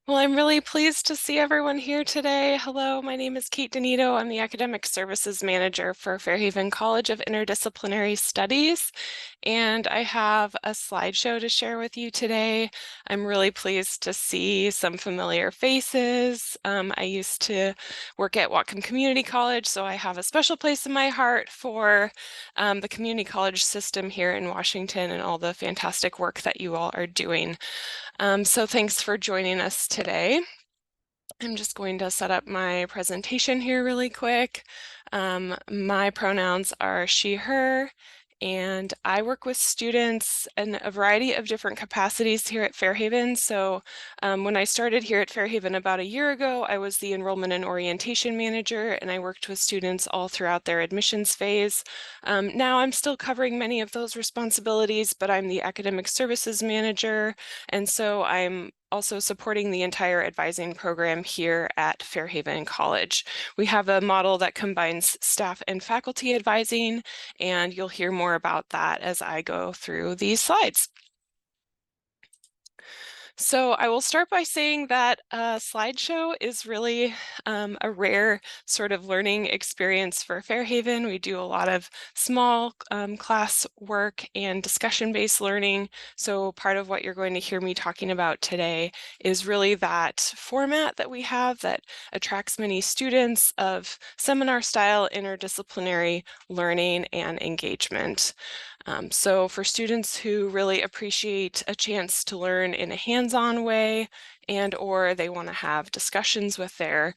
Well, I'm really pleased to see everyone here today. Hello, my name is Kate Nitto. I'm the Academic Services Manager for Fairhaven College of Interdisciplinary Studies, and I have a slideshow to share with you today. I'm really pleased to see some familiar faces. I used to work at Whatcom Community College, so I have a special place in my heart for the community college system here in Washington and all the fantastic work that you all are doing. So thanks for joining us today. I'm just going to set up my presentation here really quick. My pronouns are she, her, and I work with students in a variety of different capacities here at Fairhaven. So when I started here at Fairhaven about a year ago, I was the enrollment and orientation manager, and I worked with students all throughout their admissions phase. Now I'm still covering many of those responsibilities, but I'm the academic services manager, and so I'm also supporting the entire advising program here at Fairhaven College. We have a model that combines staff and faculty advising, and you'll hear more about that as I go through these slides. So I will start by saying that a slideshow is really a rare sort of learning experience for Fairhaven. We do a lot of small class work and discussion-based learning. So part of what you're going to hear me talking about today is really that format that we have that attracts many students of seminar-style interdisciplinary learning and engagement. So for students who really appreciate a chance to learn in a hands-on way or they want to have discussions with their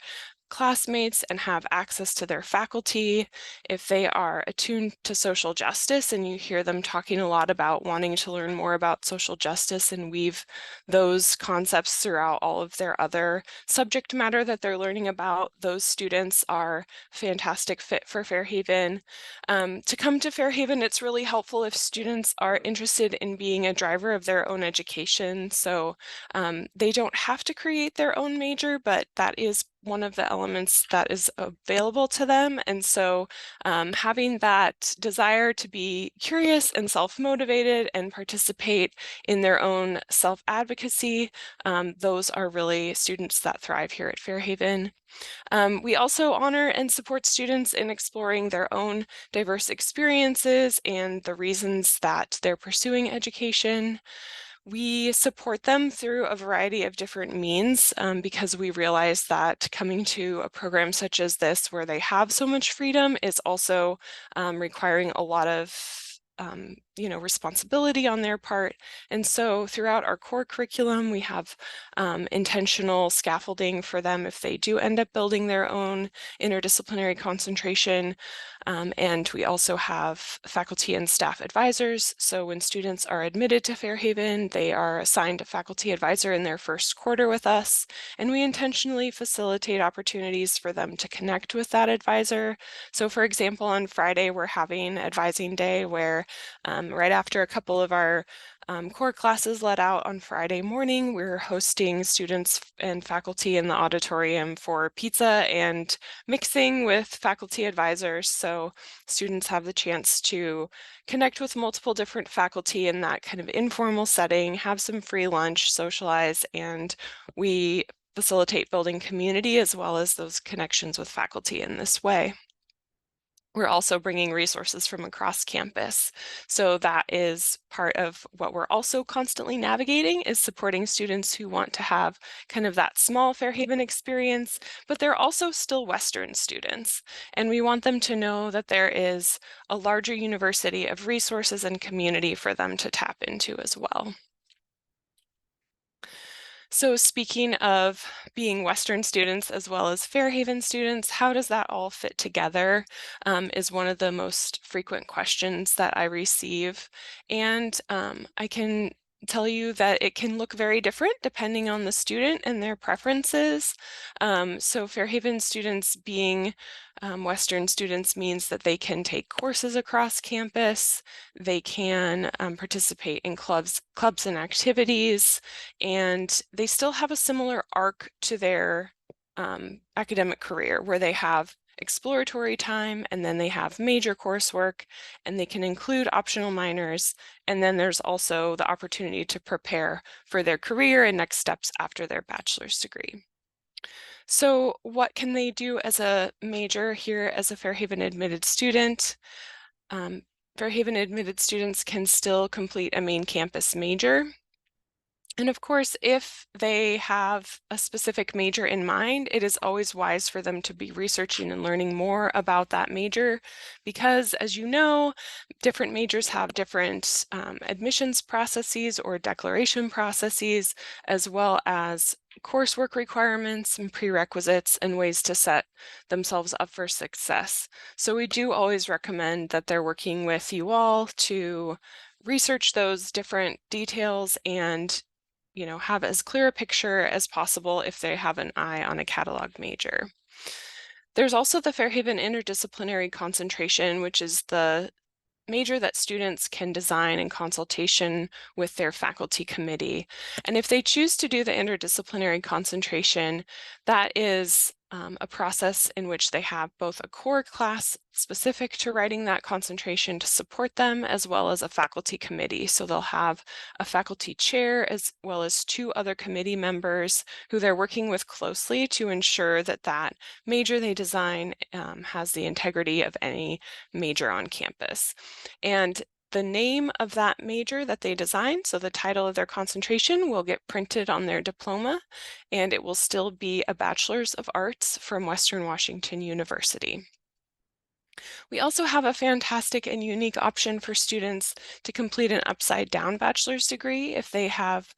classmates and have access to their faculty, if they are attuned to social justice and you hear them talking a lot about wanting to learn more about social justice and weave those concepts throughout all of their other subject matter that they're learning about, those students are fantastic fit for Fairhaven. To come to Fairhaven, it's really helpful if students are interested in being a driver of their own education. So they don't have to create their own major, but that is one of the elements that is available to them. And so having that desire to be curious and self-motivated and participate in their own self-advocacy, those are really students that thrive here at Fairhaven. We also honor and support students in exploring their own diverse experiences and the reasons that they're pursuing education. We support them through a variety of different means because we realize that coming to a program such as this where they have so much freedom is also requiring a lot of responsibility on their part. And so throughout our core curriculum, we have intentional scaffolding for them if they do end up building their own interdisciplinary concentration. And we also have faculty and staff advisors. So when students are admitted to Fairhaven, they are assigned a faculty advisor in their first quarter with us. And we intentionally facilitate opportunities for them to connect with that advisor. So for example, on Friday, we're having advising day where right after a couple of our core classes let out on Friday morning, we're hosting students and faculty in the auditorium for pizza and mixing with faculty advisors. So students have the chance to connect with multiple different faculty in that kind of informal setting, have some free lunch, socialize, and we facilitate building community as well as those connections with faculty in this way. We're also bringing resources from across campus. So that is part of what we're also constantly navigating is supporting students who want to have kind of that small Fairhaven experience, but they're also still Western students. And we want them to know that there is a larger university of resources and community for them to tap into as well. So speaking of being Western students as well as Fairhaven students, how does that all fit together is one of the most frequent questions that I receive. And I can tell you that it can look very different depending on the student and their preferences. So Fairhaven students being Western students means that they can take courses across campus, they can participate in clubs and activities, and they still have a similar arc to their academic career where they have exploratory time, and then they have major coursework, and they can include optional minors. And then there's also the opportunity to prepare for their career and next steps after their bachelor's degree. So what can they do as a major here as a Fairhaven admitted student? Um, Fairhaven admitted students can still complete a main campus major. And of course, if they have a specific major in mind, it is always wise for them to be researching and learning more about that major because, as you know, different majors have different admissions processes or declaration processes, as well as coursework requirements and prerequisites and ways to set themselves up for success. So we do always recommend that they're working with you all to research those different details and have as clear a picture as possible if they have an eye on a catalog major. There's also the Fairhaven Interdisciplinary concentration, which is the major that students can design in consultation with their faculty committee. And if they choose to do the interdisciplinary concentration, that is a process in which they have both a core class specific to writing that concentration to support them, as well as a faculty committee. So they'll have a faculty chair as well as two other committee members who they're working with closely to ensure that that major they design has the integrity of any major on campus. And the name of that major that they design, so the title of their concentration, will get printed on their diploma, and it will still be a Bachelor's of Arts from Western Washington University. We also have a fantastic and unique option for students to complete an upside-down bachelor's degree if they have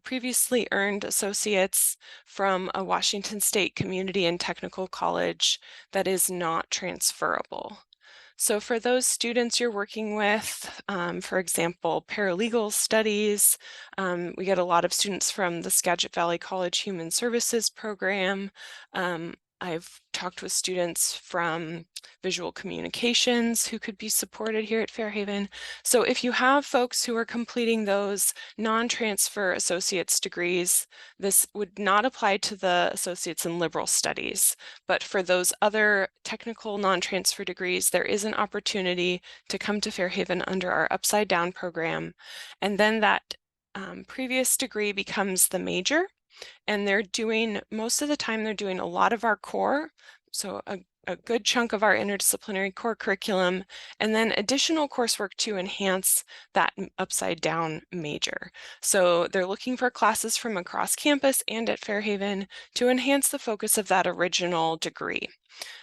previously earned associates from a Washington State Community and Technical College that is not transferable. So for those students you're working with, for example, paralegal studies, we get a lot of students from the Skagit Valley College Human Services program. I've talked with students from visual communications who could be supported here at Fairhaven. So if you have folks who are completing those non-transfer associate's degrees, this would not apply to the associates in liberal studies. But for those other technical non-transfer degrees, there is an opportunity to come to Fairhaven under our Upside Down program. And then that previous degree becomes the major. And they're doing, most of the time, they're doing a lot of our core. So a good chunk of our interdisciplinary core curriculum, and then additional coursework to enhance that upside down major. So they're looking for classes from across campus and at Fairhaven to enhance the focus of that original degree.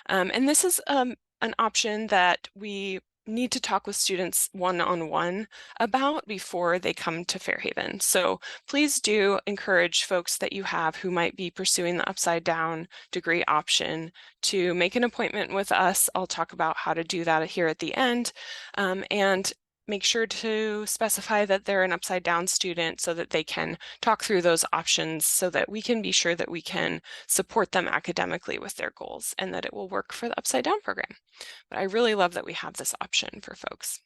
And this is an option that we need to talk with students one-on-one about before they come to Fairhaven. So please do encourage folks that you have who might be pursuing the upside down degree option to make an appointment with us. I'll talk about how to do that here at the end. And make sure to specify that they're an upside down student so that they can talk through those options so that we can be sure that we can support them academically with their goals and that it will work for the upside down program. But I really love that we have this option for folks.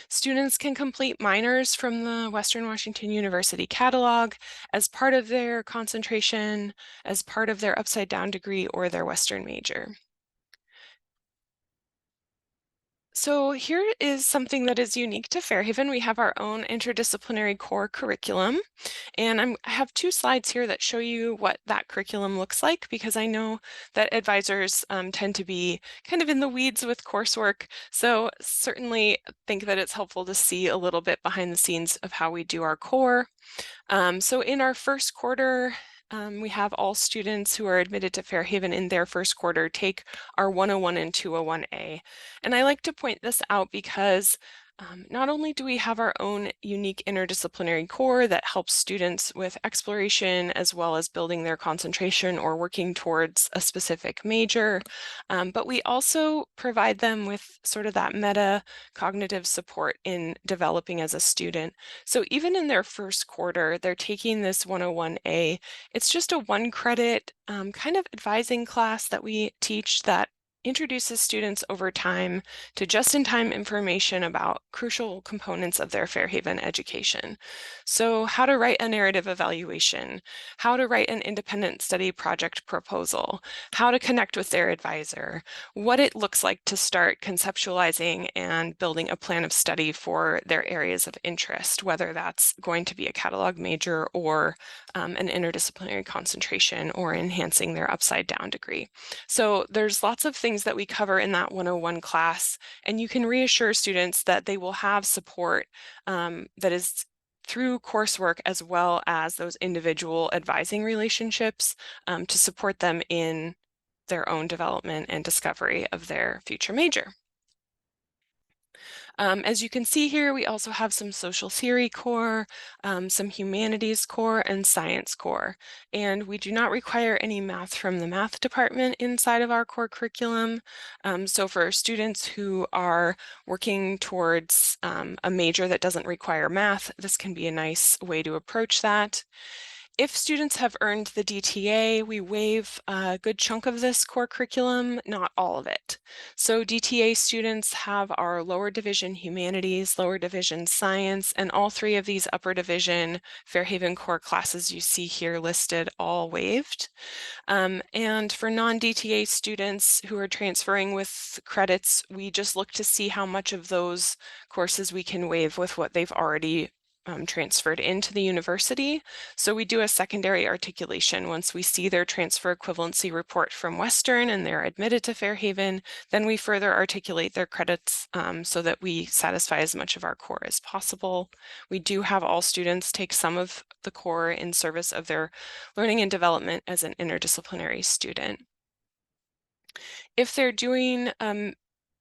Students can complete minors from the Western Washington University catalog as part of their concentration, as part of their upside down degree, or their Western major. So here is something that is unique to Fairhaven. We have our own interdisciplinary core curriculum, and I have two slides here that show you what that curriculum looks like, because I know that advisors tend to be kind of in the weeds with coursework. So certainly think that it's helpful to see a little bit behind the scenes of how we do our core. So in our first quarter, we have all students who are admitted to Fairhaven in their first quarter take our 101 and 201A. And I like to point this out because not only do we have our own unique interdisciplinary core that helps students with exploration as well as building their concentration or working towards a specific major, but we also provide them with sort of that meta cognitive support in developing as a student. So even in their first quarter, they're taking this 101A. It's just a 1 credit kind of advising class that we teach that introduces students over time to just-in-time information about crucial components of their Fairhaven education. So how to write a narrative evaluation, how to write an independent study project proposal, how to connect with their advisor, what it looks like to start conceptualizing and building a plan of study for their areas of interest, whether that's going to be a catalog major or an interdisciplinary concentration or enhancing their upside down degree. So there's lots of things that we cover in that 101 class, and you can reassure students that they will have support that is through coursework as well as those individual advising relationships to support them in their own development and discovery of their future major. As you can see here, we also have some social theory core, some humanities core, and science core. And we do not require any math from the math department inside of our core curriculum. So for students who are working towards a major that doesn't require math, this can be a nice way to approach that. If students have earned the DTA, we waive a good chunk of this core curriculum, not all of it. So DTA students have our lower division humanities, lower division science, and all three of these upper division Fairhaven core classes you see here listed all waived. And for non-DTA students who are transferring with credits, we just look to see how much of those courses we can waive with what they've already transferred into the university. So we do a secondary articulation. Once we see their transfer equivalency report from Western and they're admitted to Fairhaven, then we further articulate their credits so that we satisfy as much of our core as possible. We do have all students take some of the core in service of their learning and development as an interdisciplinary student. If they're doing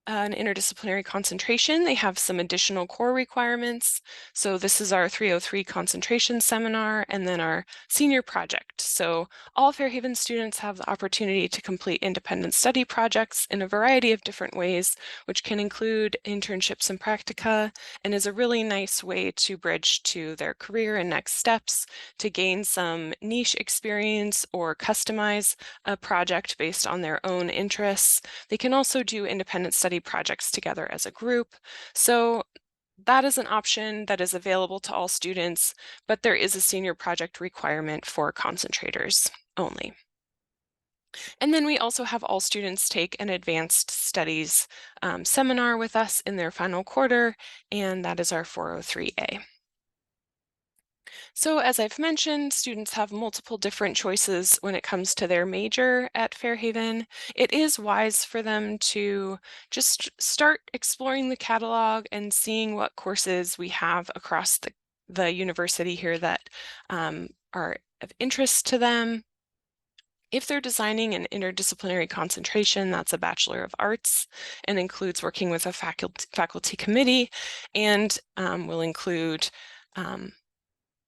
an interdisciplinary concentration, they have some additional core requirements. So this is our 303 concentration seminar and then our senior project. So all Fairhaven students have the opportunity to complete independent study projects in a variety of different ways, which can include internships and practica, and is a really nice way to bridge to their career and next steps to gain some niche experience or customize a project based on their own interests. They can also do independent study projects together as a group. So that is an option that is available to all students, but there is a senior project requirement for concentrators only. And then we also have all students take an advanced studies seminar with us in their final quarter, and that is our 403A. So as I've mentioned, students have multiple different choices when it comes to their major at Fairhaven. It is wise for them to just start exploring the catalog and seeing what courses we have across the university here that are of interest to them. If they're designing an interdisciplinary concentration, that's a Bachelor of Arts and includes working with a faculty committee and will include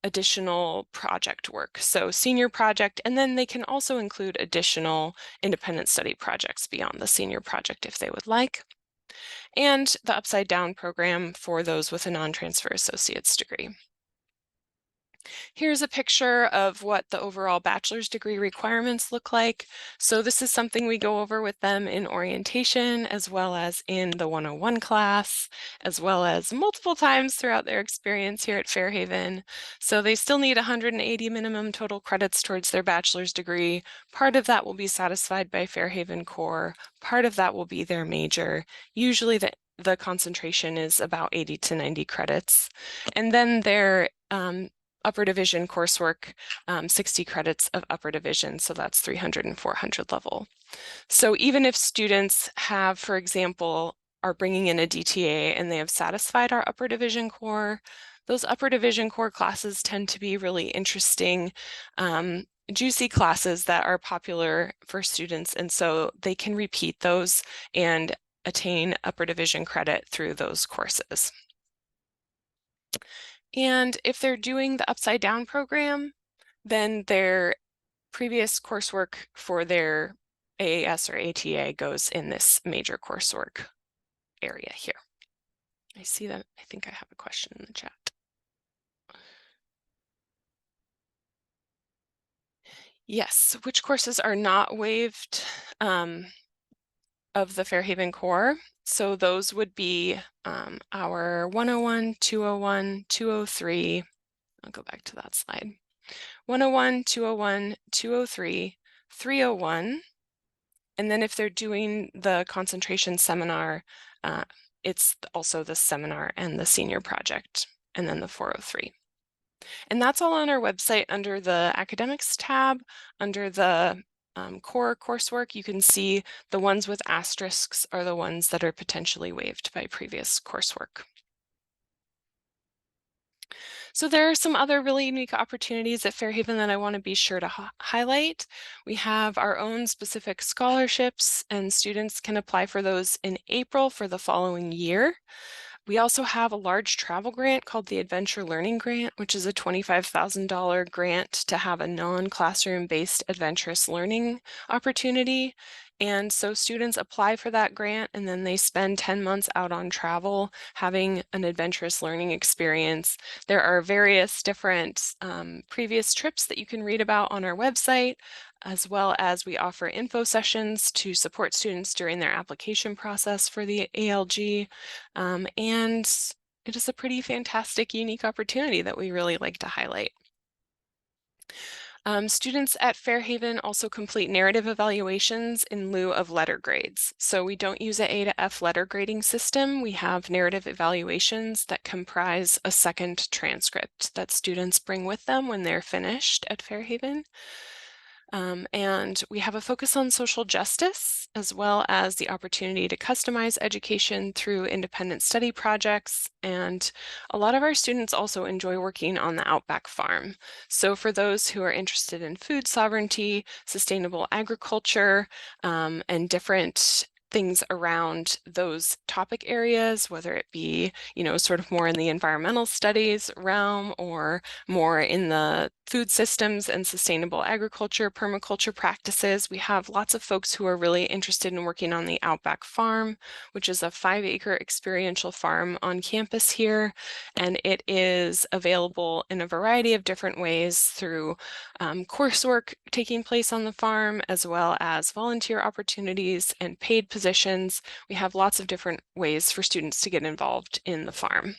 additional project work. So senior project, and then they can also include additional independent study projects beyond the senior project if they would like. And the Upside Down program for those with a non-transfer associate's degree. Here's a picture of what the overall bachelor's degree requirements look like. So this is something we go over with them in orientation, as well as in the 101 class, as well as multiple times throughout their experience here at Fairhaven. So they still need 180 minimum total credits towards their bachelor's degree. Part of that will be satisfied by Fairhaven core. Part of that will be their major. Usually the concentration is about 80 to 90 credits. And then their upper division coursework, 60 credits of upper division, so that's 300 and 400 level. So even if students have, for example, are bringing in a DTA and they have satisfied our upper division core, those upper division core classes tend to be really interesting, juicy classes that are popular for students, and so they can repeat those and attain upper division credit through those courses. And if they're doing the Upside Down program, then their previous coursework for their AAS or ATA goes in this major coursework area here. I see that. I think I have a question in the chat. Yes, which courses are not waived? of the Fairhaven core. So those would be our 101, 201, 203. I'll go back to that slide. 101, 201, 203, 301. And then if they're doing the concentration seminar, it's also the seminar and the senior project, and then the 403. And that's all on our website under the academics tab. Under the core coursework, you can see the ones with asterisks are the ones that are potentially waived by previous coursework. So there are some other really unique opportunities at Fairhaven that I want to be sure to highlight. We have our own specific scholarships, and students can apply for those in April for the following year. We also have a large travel grant called the Adventure Learning Grant, which is a $25,000 grant to have a non-classroom based adventurous learning opportunity. And so students apply for that grant, and then they spend 10 months out on travel having an adventurous learning experience. There are various different previous trips that you can read about on our website, as well as we offer info sessions to support students during their application process for the ALG. And it is a pretty fantastic, unique opportunity that we really like to highlight. Students at Fairhaven also complete narrative evaluations in lieu of letter grades. So we don't use an A to F letter grading system. We have narrative evaluations that comprise a second transcript that students bring with them when they're finished at Fairhaven. And we have a focus on social justice, as well as the opportunity to customize education through independent study projects. And a lot of our students also enjoy working on the Outback Farm. So for those who are interested in food sovereignty, sustainable agriculture, and different things around those topic areas, whether it be, sort of more in the environmental studies realm or more in the food systems and sustainable agriculture, permaculture practices. We have lots of folks who are really interested in working on the Outback Farm, which is a 5-acre experiential farm on campus here. And it is available in a variety of different ways through coursework taking place on the farm, as well as volunteer opportunities and paid positions. We have lots of different ways for students to get involved in the farm.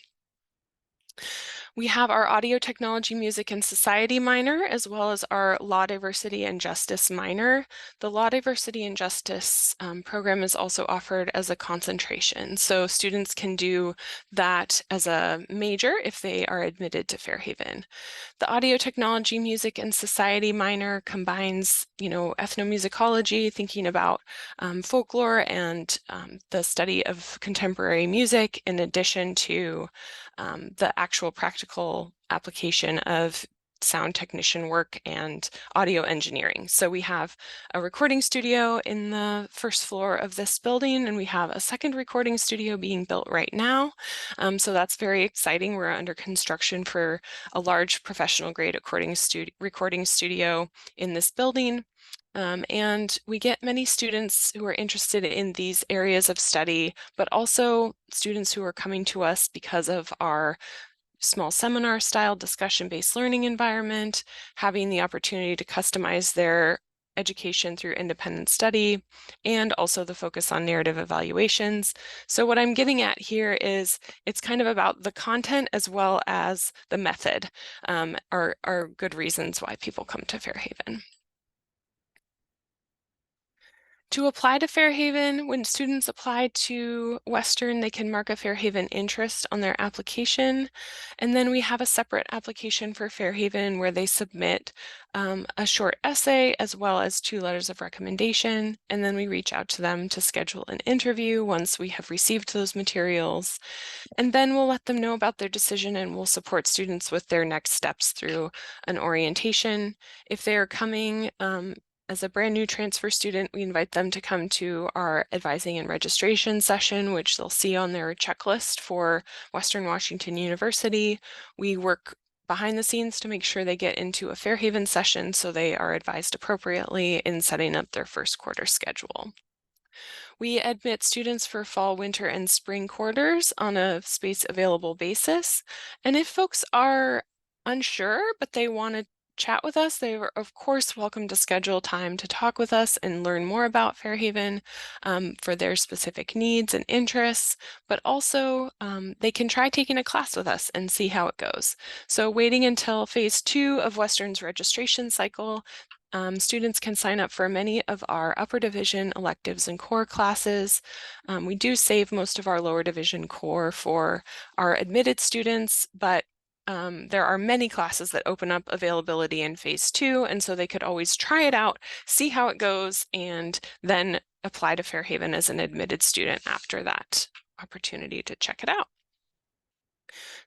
We have our audio technology, music, and society minor, as well as our law, diversity, and justice minor. The law, diversity, and justice program is also offered as a concentration. So students can do that as a major if they are admitted to Fairhaven. The audio technology, music, and society minor combines, ethnomusicology, thinking about folklore and the study of contemporary music, in addition to the actual practical application of sound technician work and audio engineering. So we have a recording studio in the first floor of this building, and we have a second recording studio being built right now. So that's very exciting. We're under construction for a large professional grade recording studio in this building. And we get many students who are interested in these areas of study, but also students who are coming to us because of our small seminar style discussion-based learning environment, having the opportunity to customize their education through independent study, and also the focus on narrative evaluations. So what I'm getting at here is it's kind of about the content as well as the method are good reasons why people come to Fairhaven. To apply to Fairhaven, when students apply to Western, they can mark a Fairhaven interest on their application. And then we have a separate application for Fairhaven where they submit a short essay as well as 2 letters of recommendation. And then we reach out to them to schedule an interview once we have received those materials. And then we'll let them know about their decision, and we'll support students with their next steps through an orientation. If they are coming as a brand new transfer student, we invite them to come to our advising and registration session, which they'll see on their checklist for Western Washington University. We work behind the scenes to make sure they get into a Fairhaven session so they are advised appropriately in setting up their first quarter schedule. We admit students for fall, winter, and spring quarters on a space available basis. And if folks are unsure, but they want to chat with us, they are, of course, welcome to schedule time to talk with us and learn more about Fairhaven for their specific needs and interests, but also they can try taking a class with us and see how it goes. So waiting until phase 2 of Western's registration cycle, students can sign up for many of our upper division electives and core classes. We do save most of our lower division core for our admitted students, but there are many classes that open up availability in phase 2, and so they could always try it out, see how it goes, and then apply to Fairhaven as an admitted student after that opportunity to check it out.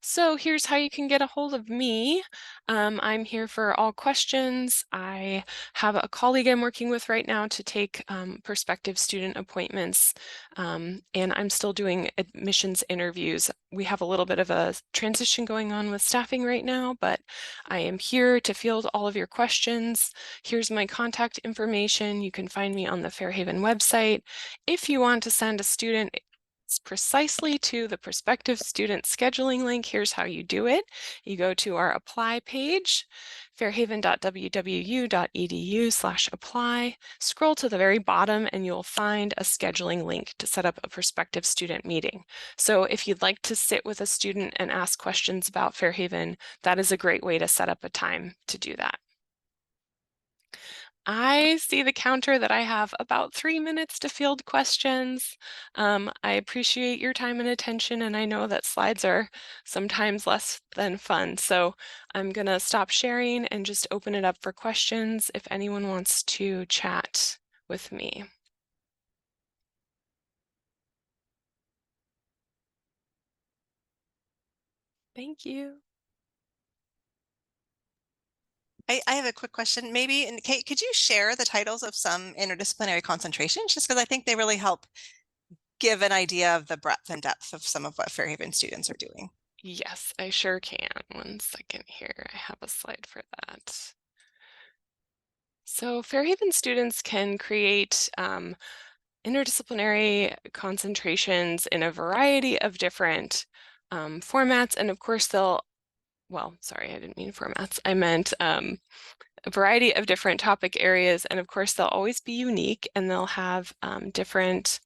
So here's how you can get a hold of me. I'm here for all questions. I have a colleague I'm working with right now to take prospective student appointments, and I'm still doing admissions interviews. We have a little bit of a transition going on with staffing right now, but I am here to field all of your questions. Here's my contact information. You can find me on the Fairhaven website. If you want to send a student precisely to the prospective student scheduling link, here's how you do it. You go to our apply page, fairhaven.wwu.edu/apply, scroll to the very bottom and you'll find a scheduling link to set up a prospective student meeting. So if you'd like to sit with a student and ask questions about Fairhaven, that is a great way to set up a time to do that. I see the counter that I have about 3 minutes to field questions. I appreciate your time and attention, and I know that slides are sometimes less than fun. So I'm gonna stop sharing and just open it up for questions if anyone wants to chat with me. Thank you. I have a quick question. Maybe, and Kate, could you share the titles of some interdisciplinary concentrations? Just because I think they really help give an idea of the breadth and depth of some of what Fairhaven students are doing. Yes, I sure can. One second here. I have a slide for that. So Fairhaven students can create interdisciplinary concentrations in a variety of different formats. And of course, well, sorry, I didn't mean formats. I meant a variety of different topic areas. And of course, they'll always be unique and they'll have different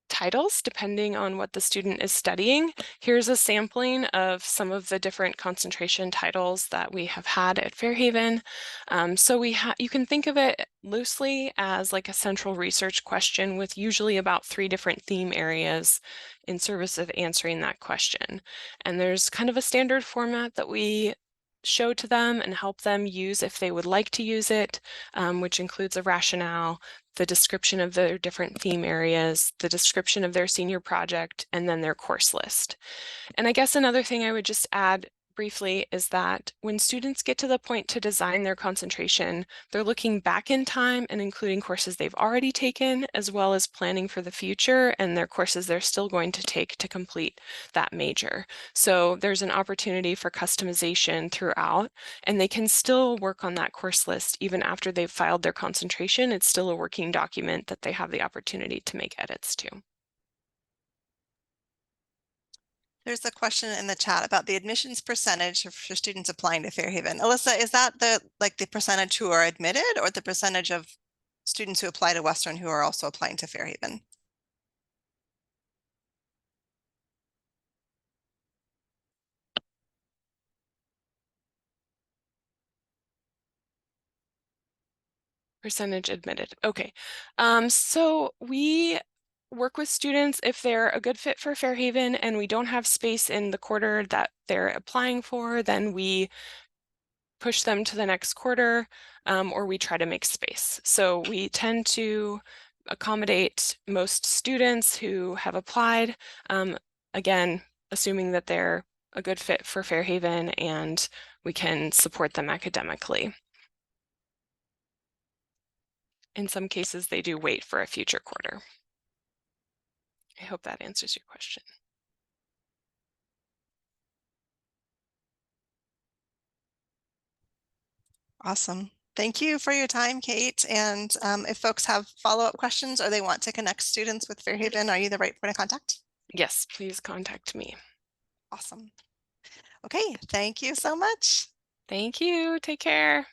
titles depending on what the student is studying. Here's a sampling of some of the different concentration titles that we have had at Fairhaven. So you can think of it loosely as like a central research question with usually about 3 different theme areas in service of answering that question. And there's kind of a standard format that we show to them and help them use if they would like to use it, which includes a rationale, the description of their different theme areas, the description of their senior project, and then their course list. And I guess another thing I would just add briefly is that when students get to the point to design their concentration, they're looking back in time and including courses they've already taken, as well as planning for the future and their courses they're still going to take to complete that major. So there's an opportunity for customization throughout, and they can still work on that course list even after they've filed their concentration. It's still a working document that they have the opportunity to make edits to. There's a question in the chat about the admissions percentage for students applying to Fairhaven. Alyssa, is that the percentage who are admitted or the percentage of students who apply to Western who are also applying to Fairhaven? Percentage admitted. Okay. So we work with students if they're a good fit for Fairhaven and we don't have space in the quarter that they're applying for, then we push them to the next quarter, or we try to make space. So we tend to accommodate most students who have applied, again, assuming that they're a good fit for Fairhaven and we can support them academically. In some cases, they do wait for a future quarter. I hope that answers your question. Awesome. Thank you for your time, Kate. And if folks have follow-up questions or they want to connect students with Fairhaven, are you the right point of contact? Yes, please contact me. Awesome. Okay, thank you so much. Thank you. Take care.